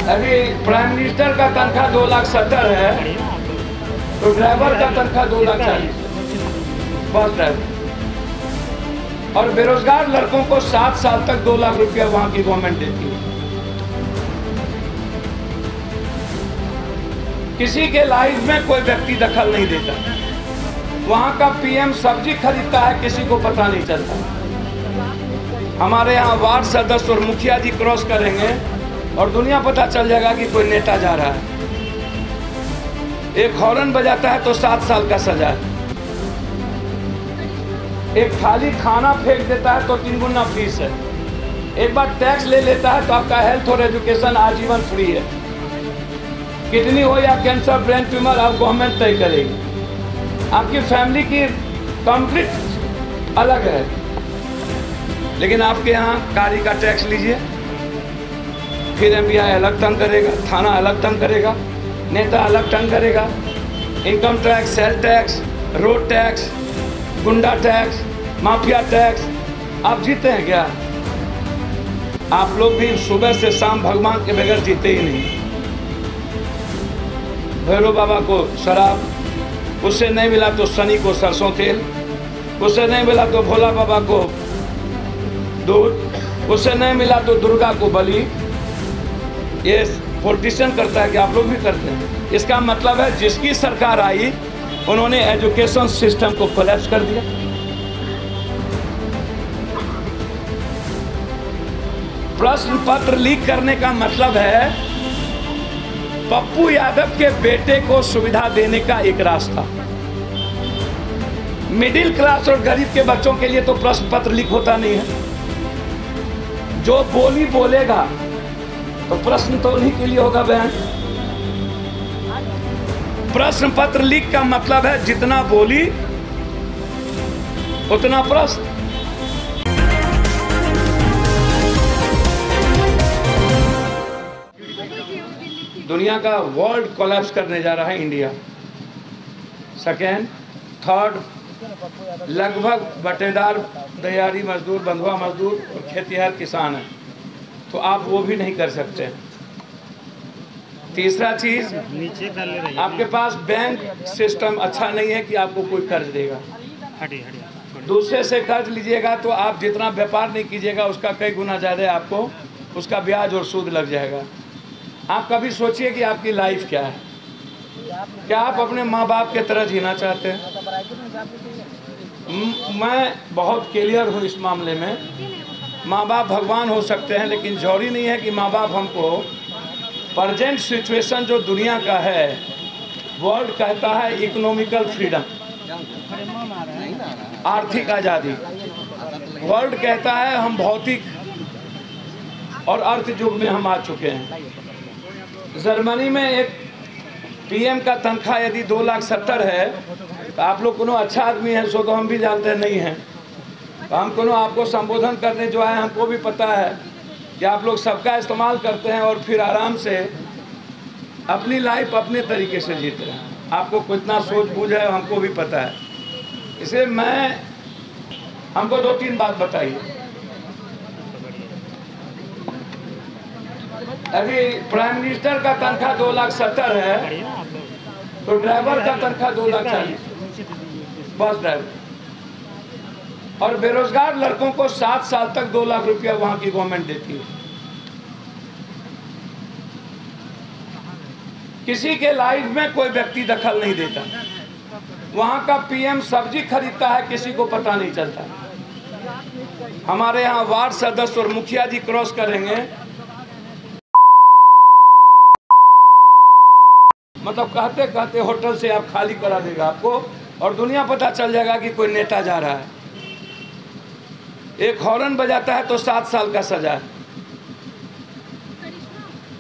अभी prime minister का तनख्वाह 2,70,000 है, तो ड्राइवर का तनख्वाह 2,40,000 बस ड्राइवर। और बेरोजगार लड़कों को 7 साल तक 2 लाख रुपया वहां की गवर्नमेंट देती है। किसी के लाइफ में कोई व्यक्ति दखल नहीं देता। वहां का पीएम सब्जी खरीदता है, किसी को पता नहीं चलता। हमारे यहाँ वार्ड सदस्य और मुखिया जी क्रॉस करेंगे और दुनिया पता चल जाएगा कि कोई नेता जा रहा है। एक हॉर्न बजाता है तो 7 साल का सजा है। एक थाली खाना फेंक देता है तो 3 गुना फीस है। एक बार टैक्स ले लेता है तो आपका हेल्थ और एजुकेशन आजीवन फ्री है। किडनी हो या कैंसर, ब्रेन ट्यूमर, आप गवर्नमेंट तय करेगी। आपकी फैमिली की कंप्लीट अलग है। लेकिन आपके यहाँ गाड़ी का टैक्स लीजिए, फिर एमबीआई अलग तंग करेगा, थाना अलग तंग करेगा, नेता अलग तंग करेगा, income tax, sale tax, road tax, गुंडा टैक्स, माफिया टैक्स। आप जीते हैं क्या? आप लोग भी सुबह से शाम भगवान के बगैर जीते ही नहीं। भैरव बाबा को शराब, उससे नहीं मिला तो शनि को सरसों तेल, उससे नहीं मिला तो भोला बाबा को दूध, उससे नहीं मिला तो दुर्गा को बलि। ये पॉलिटिशियन करता है कि आप लोग भी करते हैं। इसका मतलब है जिसकी सरकार आई उन्होंने एजुकेशन सिस्टम को कोलैप्स कर दिया। प्रश्न पत्र लीक करने का मतलब है पप्पू यादव के बेटे को सुविधा देने का एक रास्ता। मिडिल क्लास और गरीब के बच्चों के लिए तो प्रश्न पत्र लीक होता नहीं है। जो बोली बोलेगा तो प्रश्न तो उन्हीं के लिए होगा बहन। प्रश्न पत्र लीक का मतलब है जितना बोली उतना प्रश्न। दुनिया का वर्ल्ड कोलैप्स करने जा रहा है इंडिया। सेकेंड, थर्ड, लगभग बटेदार, दयारी मजदूर, बंधुआ मजदूर और खेतिहर किसान है, तो आप वो भी नहीं कर सकते। तीसरा चीज, आपके पास बैंक सिस्टम अच्छा नहीं है कि आपको कोई कर्ज देगा। दूसरे से कर्ज लीजिएगा तो आप जितना व्यापार नहीं कीजिएगा उसका कई गुना ज़्यादा आपको उसका ब्याज और सूद लग जाएगा। आप कभी सोचिए कि आपकी लाइफ क्या है। क्या आप अपने माँ बाप के तरह जीना चाहते हैं? मैं बहुत क्लियर हूँ इस मामले में। माँ बाप भगवान हो सकते हैं, लेकिन जरूरी नहीं है कि माँ बाप हमको प्रेजेंट सिचुएशन जो दुनिया का है, वर्ल्ड कहता है इकोनॉमिकल फ्रीडम, आर्थिक आज़ादी। वर्ल्ड कहता है हम भौतिक और अर्थ युग में हम आ चुके हैं। जर्मनी में एक पीएम का तनख्वाह यदि 2,70,000 है, तो आप लोग कोनो अच्छा आदमी है सो तो हम भी जानते हैं नहीं है। तो हम कोनो आपको संबोधन करने जो आए, हमको भी पता है कि आप लोग सबका इस्तेमाल करते हैं और फिर आराम से अपनी लाइफ अपने तरीके से जीते हैं। आपको कितना सोच बूझ है हमको भी पता है। इसलिए हमको 2-3 बात बताइए। अभी प्राइम मिनिस्टर का तनख्वाह 2,70,000 है, तो ड्राइवर का तनख्वाह 2,40,000 बस ड्राइवर। और बेरोजगार लड़कों को 7 साल तक 2 लाख रुपया वहां की गवर्नमेंट देती है। किसी के लाइफ में कोई व्यक्ति दखल नहीं देता। वहां का पीएम सब्जी खरीदता है, किसी को पता नहीं चलता। हमारे यहाँ वार्ड सदस्य और मुखिया जी क्रॉस करेंगे, मतलब कहते कहते होटल से आप खाली करा देगा आपको, और दुनिया पता चल जाएगा कि कोई नेता जा रहा है। एक हॉर्न बजाता है तो 7 साल का सजा है।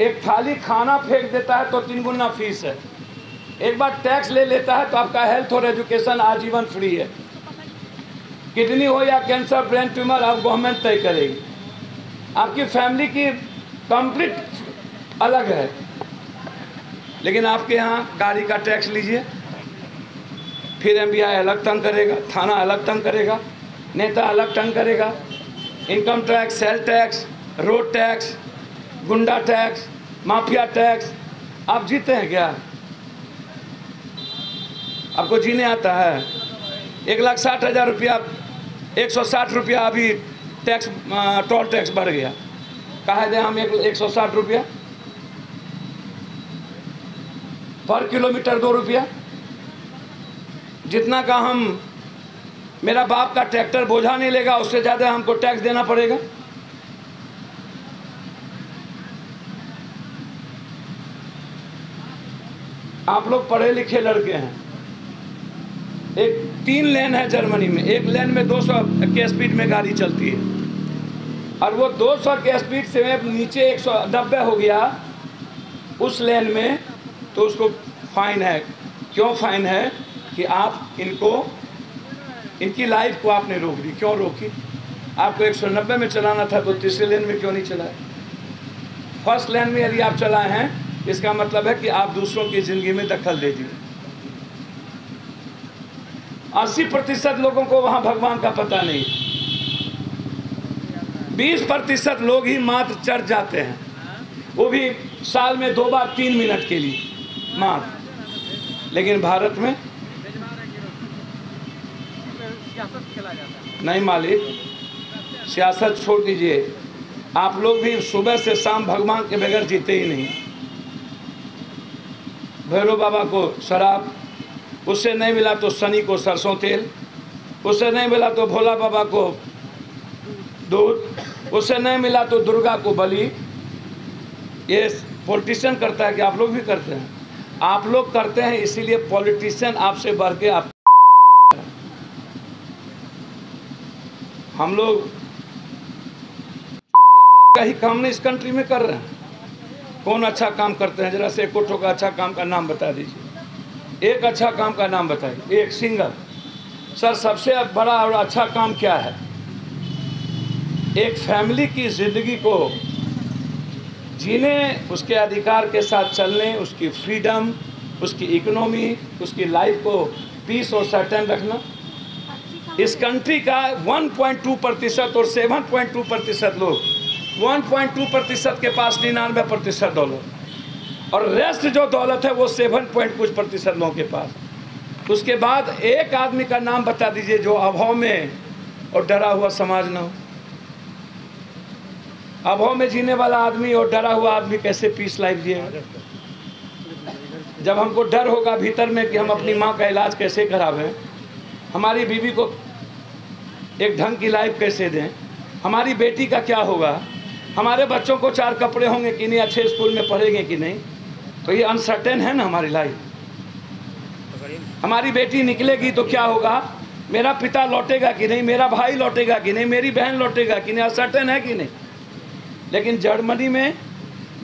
एक थाली खाना फेंक देता है तो 3 गुना फीस है। एक बार टैक्स ले लेता है तो आपका हेल्थ और एजुकेशन आजीवन फ्री है। किडनी हो या कैंसर, ब्रेन ट्यूमर, आप गवर्नमेंट तय करेगी। आपकी फैमिली की कंप्लीट अलग है। लेकिन आपके यहाँ गाड़ी का टैक्स लीजिए, फिर एमबीआई अलग तंग करेगा, थाना अलग तंग करेगा, नेता अलग तंग करेगा, income tax, sale tax, road tax, गुंडा टैक्स, माफिया टैक्स। आप जीते हैं क्या? आपको जीने आता है? 1,60,000 रुपया, 160 रुपया अभी टैक्स, टोल टैक्स बढ़ गया। कहा दें हम 160 रुपया पर किलोमीटर, 2 रुपया जितना का हम, मेरा बाप का ट्रैक्टर बोझा नहीं लेगा, उससे ज़्यादा हमको टैक्स देना पड़ेगा। आप लोग पढ़े लिखे लड़के हैं। एक 3 लेन है जर्मनी में, एक लेन में 200 के स्पीड में गाड़ी चलती है, और वो 200 के स्पीड से नीचे 190 हो गया उस लेन में, तो उसको फाइन है। क्यों फाइन है? कि आप इनकी लाइफ को आपने रोक दी। क्यों रोकी? आपको 190 में चलाना था तो तीसरे लेन में क्यों नहीं चलाए? फर्स्ट लेन में यदि आप चलाए हैं, इसका मतलब है कि आप दूसरों की ज़िंदगी में दखल दे दिए। 80% लोगों को वहाँ भगवान का पता नहीं, 20% लोग ही मात्र चर्च जाते हैं, वो भी साल में 2 बार 3 मिनट के लिए मात्र। लेकिन भारत में नहीं मालिक, सियासत छोड़ दीजिए, आप लोग भी सुबह से शाम भगवान के बगैर जीते ही नहीं। भैरव बाबा को शराब, उससे नहीं मिला तो शनि को सरसों तेल, उससे नहीं मिला तो भोला बाबा को दूध, उससे नहीं मिला तो दुर्गा को बलि। ये पॉलिटिशियन करता है कि आप लोग भी करते हैं? आप लोग करते हैं, इसीलिए पॉलिटिशियन आपसे बढ़ के आप, हम लोग का ही काम नहीं इस कंट्री में कर रहे हैं। कौन अच्छा काम करते हैं? जरा से एक का अच्छा काम का नाम बता दीजिए। एक अच्छा काम का नाम बताइए, एक सिंगल। सर, सबसे बड़ा और अच्छा काम क्या है? एक फैमिली की ज़िंदगी को जीने, उसके अधिकार के साथ चलने, उसकी फ्रीडम, उसकी इकोनॉमी, उसकी लाइफ को पीस और सर्टेन रखना। इस कंट्री का 1.2% और 7.2% लोग, 1.2% के पास 99% डॉलर, और रेस्ट जो दौलत है वो 7.कुछ% लोगों के पास। उसके बाद एक आदमी का नाम बता दीजिए जो अभाव में और डरा हुआ समाज ना हो। अभाव में जीने वाला आदमी और डरा हुआ आदमी कैसे पीस लाइफ जिएगा? जब हमको डर होगा भीतर में कि हम अपनी माँ का इलाज कैसे करावें, हमारी बीवी को एक ढंग की लाइफ कैसे दें, हमारी बेटी का क्या होगा, हमारे बच्चों को 4 कपड़े होंगे कि नहीं, अच्छे स्कूल में पढ़ेंगे कि नहीं, तो ये अनसर्टेन है ना हमारी लाइफ। हमारी बेटी निकलेगी तो क्या होगा, मेरा पिता लौटेगा कि नहीं, मेरा भाई लौटेगा कि नहीं, मेरी बहन लौटेगा कि नहीं, अनसर्टेन है कि नहीं। लेकिन जर्मनी में,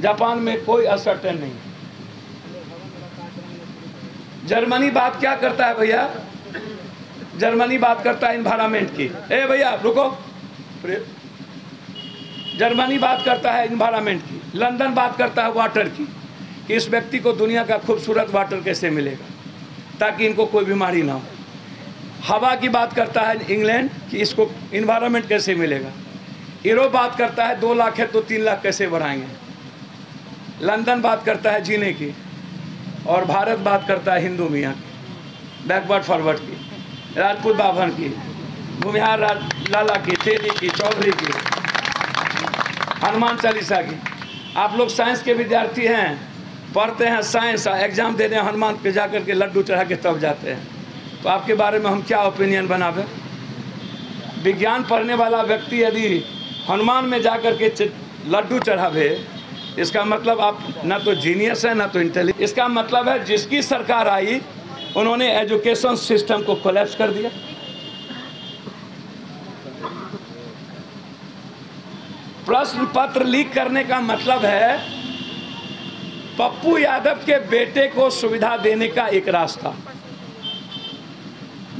जापान में कोई अनसर्टेन नहीं। जर्मनी बात क्या करता है भैया? जर्मनी बात करता है इन्वायरमेंट की। ए भैया रुको, जर्मनी बात करता है इन्वायरमेंट की। लंदन बात करता है वाटर की, कि इस व्यक्ति को दुनिया का खूबसूरत वाटर कैसे मिलेगा ताकि इनको कोई बीमारी ना हो। हवा की बात करता है इंग्लैंड, कि इसको इन्वायरमेंट कैसे मिलेगा। यूरोप बात करता है 2 लाख है तो 3 लाख कैसे बढ़ाएंगे। लंदन बात करता है जीने की, और भारत बात करता है हिंदू मियाँ की, बैकवर्ड फॉरवर्ड की, राजपूत बाभन की, भूमिहार लाला की, तेली की, चौधरी की, हनुमान चालीसा की। आप लोग साइंस के विद्यार्थी हैं, पढ़ते हैं साइंस, एग्जाम देने हनुमान पे जाकर के लड्डू चढ़ा के तब जाते हैं, तो आपके बारे में हम क्या ओपिनियन बनावे? विज्ञान पढ़ने वाला व्यक्ति यदि हनुमान में जाकर के लड्डू चढ़ावे, इसका मतलब आप ना तो जीनियस है ना तो इंटेलिजेंट। इसका मतलब है जिसकी सरकार आई उन्होंने एजुकेशन सिस्टम को कोलैप्स कर दिया। प्रश्न पत्र लीक करने का मतलब है पप्पू यादव के बेटे को सुविधा देने का एक रास्ता।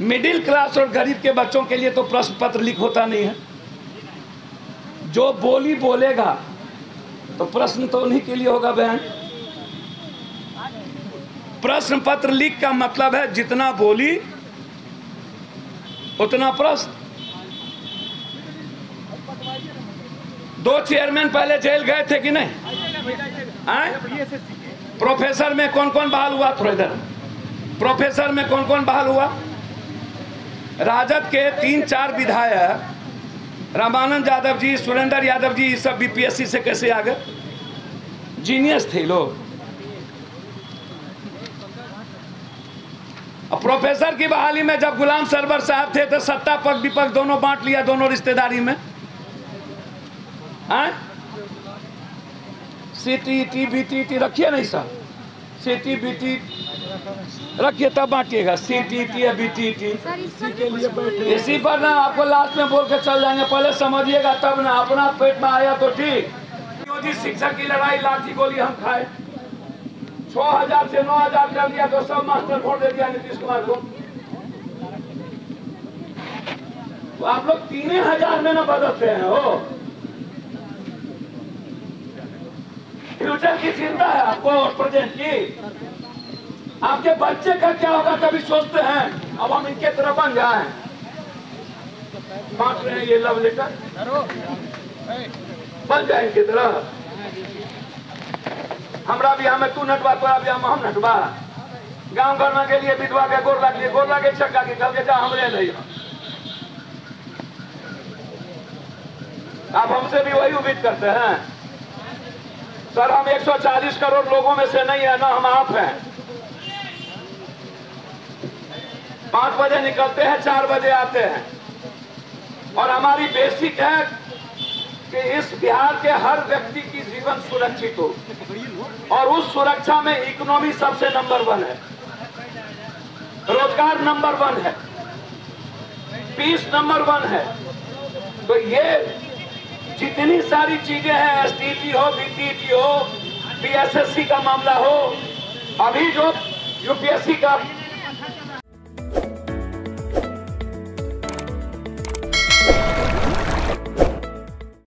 मिडिल क्लास और गरीब के बच्चों के लिए तो प्रश्न पत्र लीक होता नहीं है। जो बोली बोलेगा तो प्रश्न तो उन्हीं के लिए होगा बहन। प्रश्न पत्र लीक का मतलब है जितना बोली उतना प्रश्न। 2 चेयरमैन पहले जेल गए थे कि नहीं? प्रोफेसर में कौन कौन बहाल हुआ? थोड़ा इधर। प्रोफेसर में कौन कौन बहाल हुआ? राजद के 3-4 विधायक, रामानंद यादव जी, सुरेंद्र यादव जी, ये सब बीपीएससी से कैसे आ गए? जीनियस थे लोग। प्रोफेसर की बहाली में जब गुलाम सरवर साहब थे तो सत्ता पक्ष विपक्ष दोनों बांट लिया, दोनों रिश्तेदारी में। सीटी बीटी रखिए नहीं सर, सीटी बीटी रखिए तब बांटिएगा। सीटी बीटी इसी पर ना आपको लास्ट में बोल के चल जाएंगे, पहले समझिएगा तब ना। अपना पेट में आया तो ठीक। योगी शिक्षक की लड़ाई लाठी गोली हम खाए, 6000 से 9000 कर दिया तो सब मास्टर वोट दे दिया नीतीश कुमार को। तो आप लोग 3000 में ना बदलते हैं हो। फ्यूचर की चिंता है आपको, प्रेजेंट की। आपके बच्चे का क्या होगा कभी सोचते हैं? अब हम इनके तरफ बन जाए, बांट रहे हैं ये लव लेटर, बन जाए इनकी तरह। हमरा बिहार में तू नटवा, तोरा बिहार में हम नटवा। गांव घर में के लिए विधवा के गोर लागे छक्का की कल के जा हमरे नहीं। आप हमसे भी वही उम्मीद करते हैं सर। हम 140 करोड़ लोगों में से नहीं है ना, हम आप हैं। 5 बजे निकलते हैं, 4 बजे आते हैं। और हमारी बेसिक है कि इस बिहार के हर व्यक्ति की जीवन सुरक्षित हो, और उस सुरक्षा में इकोनॉमी सबसे नंबर 1 है, रोजगार नंबर 1 है, पीस नंबर 1 है। तो ये जितनी सारी चीजें हैं, एसटीटी हो, बीटीटी हो, पीएसएससी का मामला हो, अभी जो यूपीएससी का